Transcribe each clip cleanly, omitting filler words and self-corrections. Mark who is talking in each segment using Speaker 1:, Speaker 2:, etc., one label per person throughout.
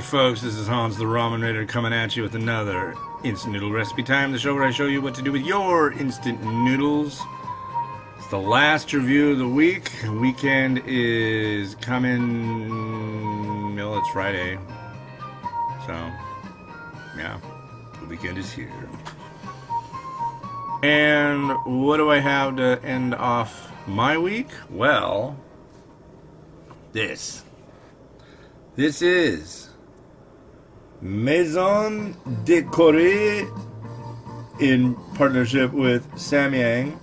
Speaker 1: folks, this is Hans the Ramen Raider coming at you with another Instant Noodle Recipe Time, the show where I show you what to do with your instant noodles. It's the last review of the week. Weekend is coming, well, it's Friday. So, yeah, the weekend is here. And what do I have to end off my week? Well, this is Maison Décorée in partnership with Samyang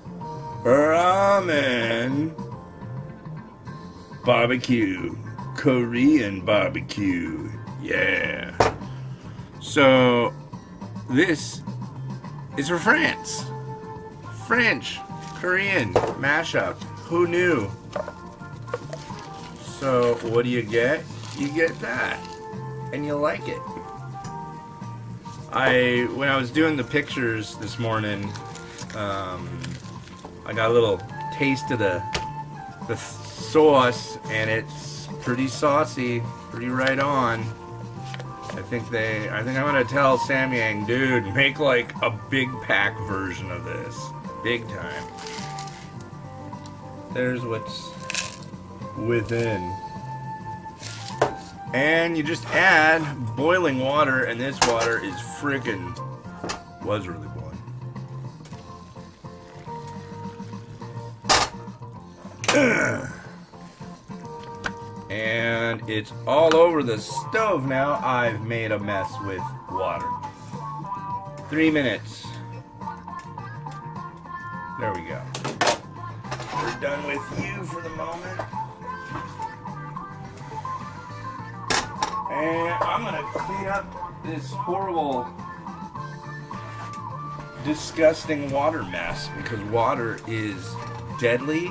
Speaker 1: Ramen Barbecue, Korean barbecue. Yeah. So this is for France. French, Korean mashup. Who knew? So what do you get? You get that, and you like it. When I was doing the pictures this morning, I got a little taste of the sauce, and it's pretty saucy, pretty right on. I think I'm gonna tell Samyang, dude, make like a big pack version of this, big time. There's what's within. And you just add boiling water, and this water is was really boiling. And it's all over the stove now. I've made a mess with water. 3 minutes. There we go. We're done with you for the moment. And I'm gonna clean up this horrible, disgusting water mess, because water is deadly.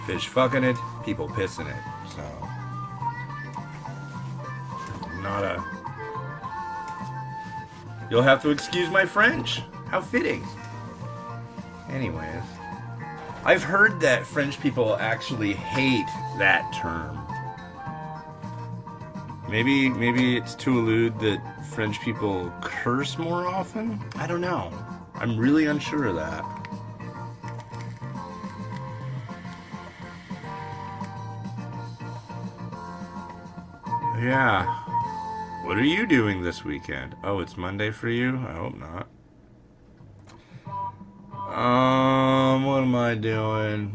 Speaker 1: Fish fucking it, people pissing it. So, you'll have to excuse my French. How fitting. Anyways. I've heard that French people actually hate that term. Maybe it's to allude that French people curse more often? I don't know. I'm really unsure of that. Yeah. What are you doing this weekend? Oh, it's Monday for you? I hope not. What am I doing?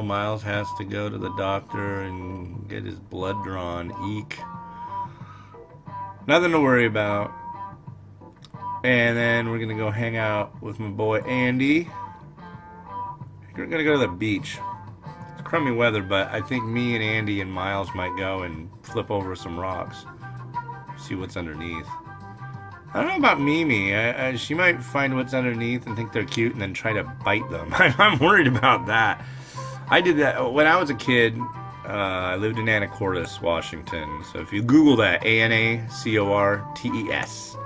Speaker 1: Miles has to go to the doctor and get his blood drawn. Eek. Nothing to worry about. And then we're gonna go hang out with my boy Andy. We're gonna go to the beach. It's crummy weather, but I think me and Andy and Miles might go and flip over some rocks. See what's underneath. I don't know about Mimi. She might find what's underneath and think they're cute and then try to bite them. I'm worried about that. I did that when I was a kid. I lived in Anacortes, Washington. So if you Google that, Anacortes,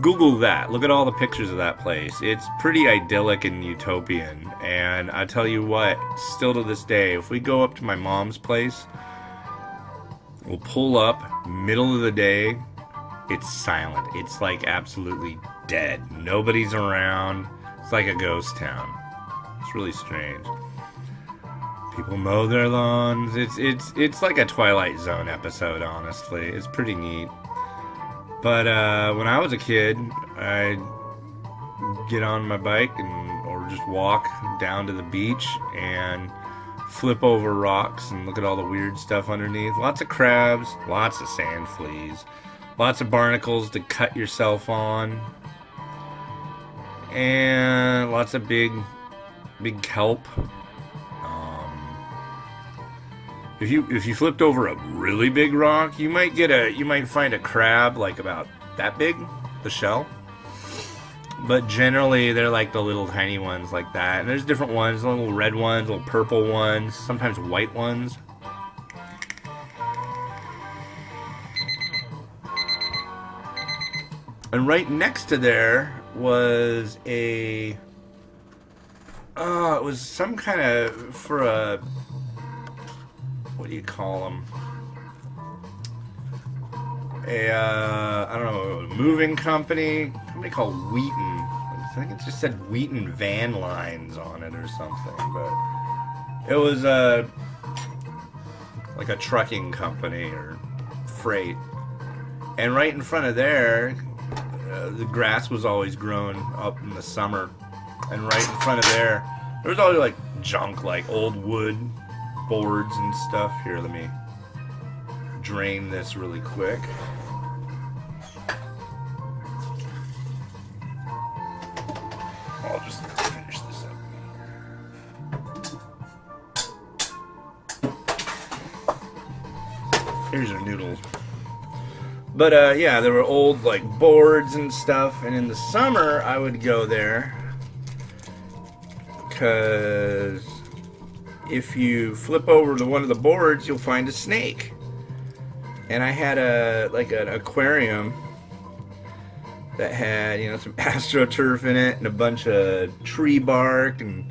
Speaker 1: Google that. Look at all the pictures of that place. It's pretty idyllic and utopian. And I tell you what, still to this day, if we go up to my mom's place, we'll pull up, middle of the day, it's silent. It's like absolutely dead. Nobody's around. It's like a ghost town. It's really strange. People mow their lawns. It's like a Twilight Zone episode, honestly. It's pretty neat. But when I was a kid, I'd get on my bike or just walk down to the beach and flip over rocks and look at all the weird stuff underneath. Lots of crabs, lots of sand fleas. Lots of barnacles to cut yourself on, and lots of big kelp. If you flipped over a really big rock, you might find a crab like about that big, the shell. But generally, they're like the little tiny ones like that. And there's different ones, little red ones, little purple ones, sometimes white ones. And right next to there was a It was some kind of, for a, what do you call them? I don't know, a moving company called Wheaton. I think it just said Wheaton Van Lines on it or something, but it was like a trucking company or freight. And right in front of there, the grass was always growing up in the summer. And right in front of there was always like junk, like old wood boards and stuff. Here, let me drain this really quick. I'll just finish this up. Here's our noodles. But yeah, there were old like boards and stuff, and in the summer I would go there because if you flip over to one of the boards, you'll find a snake. And I had an aquarium that had, you know, some AstroTurf in it and a bunch of tree bark, and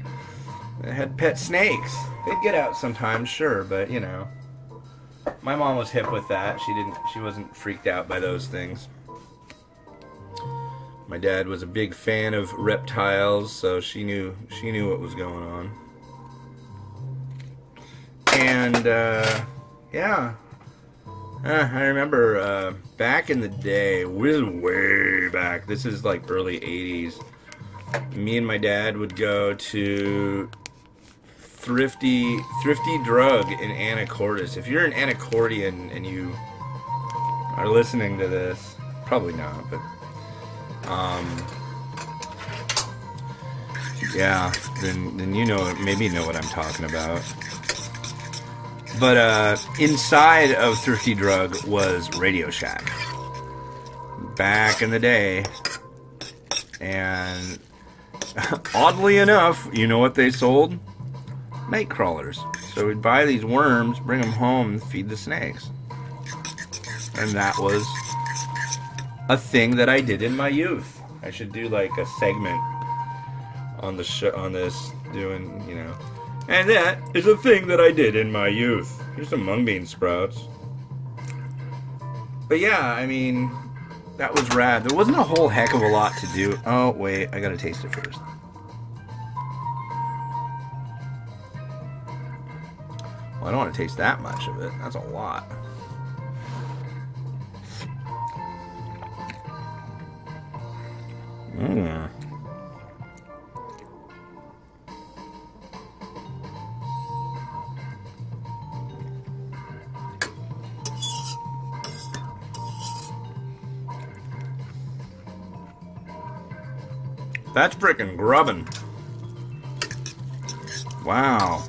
Speaker 1: it had pet snakes. They'd get out sometimes, sure, but you know, my mom was hip with that. She wasn't freaked out by those things. My dad was a big fan of reptiles, so she knew what was going on. And yeah. I remember back in the day, way back, this is like early 80s, me and my dad would go to Thrifty Drug in Anacortes. If you're an Anacortian and you are listening to this, probably not, but yeah, then you know, maybe know what I'm talking about. But inside of Thrifty Drug was Radio Shack back in the day, and oddly enough, you know what they sold? Night crawlers. So we'd buy these worms, bring them home, and feed the snakes. And that was a thing that I did in my youth. I should do like a segment on the show, on this, doing, you know. And that is a thing that I did in my youth. Here's some mung bean sprouts. But yeah, I mean, that was rad. There wasn't a whole heck of a lot to do. Oh, wait, I gotta taste it first. Well, I don't want to taste that much of it. That's a lot. Mmm. That's frickin' grubbin'. Wow.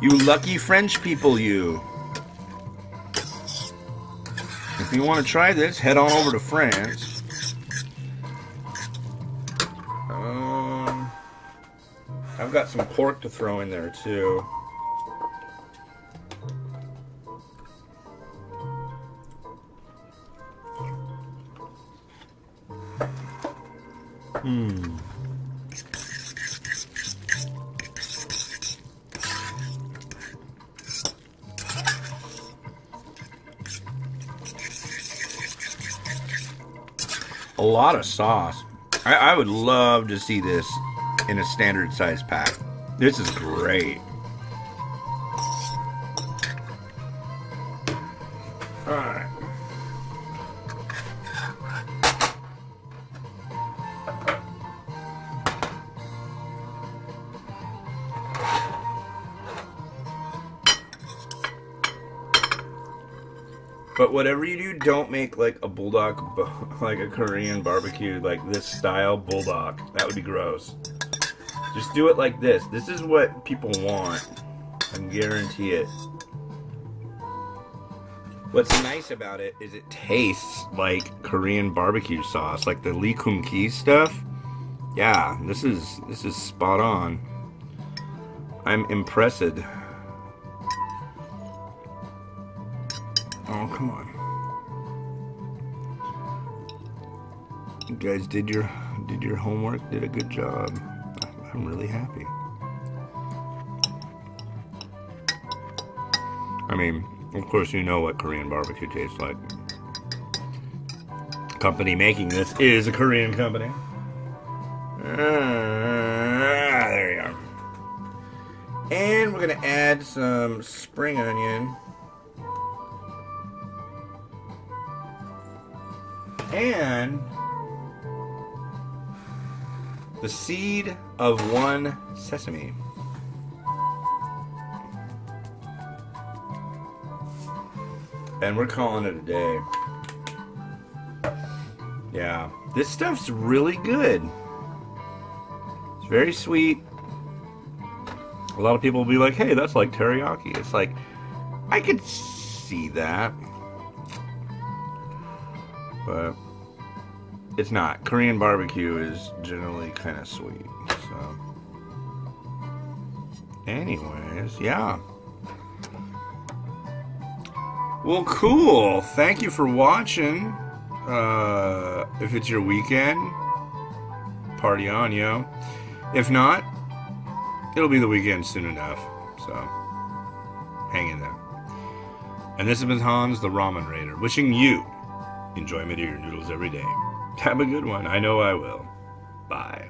Speaker 1: You lucky French people, you. If you want to try this, head on over to France. I've got some pork to throw in there, too. A lot of sauce. I would love to see this in a standard size pack. This is great. Alright. But whatever you do, don't make like a bulldog, like a Korean barbecue, like this style bulldog. That would be gross. Just do it like this. This is what people want. I can guarantee it. What's nice about it is it tastes like Korean barbecue sauce, like the Lee Kum Kee stuff. Yeah, this is spot on. I'm impressed. Oh, come on. You guys did your homework, did a good job. I'm really happy. I mean, of course you know what Korean barbecue tastes like. Company making this is a Korean company. There you go. And we're gonna add some spring onion. And the seed of one sesame. And we're calling it a day. Yeah, this stuff's really good. It's very sweet. A lot of people will be like, hey, that's like teriyaki. It's like, I could see that. But it's not. Korean barbecue is generally kind of sweet. So, anyways, yeah. Well, cool. Thank you for watching. If it's your weekend, party on, yo. If not, it'll be the weekend soon enough. So, hang in there. And this has been Hans, the Ramen Raider, wishing you enjoyment of your noodles every day. Have a good one. I know I will. Bye.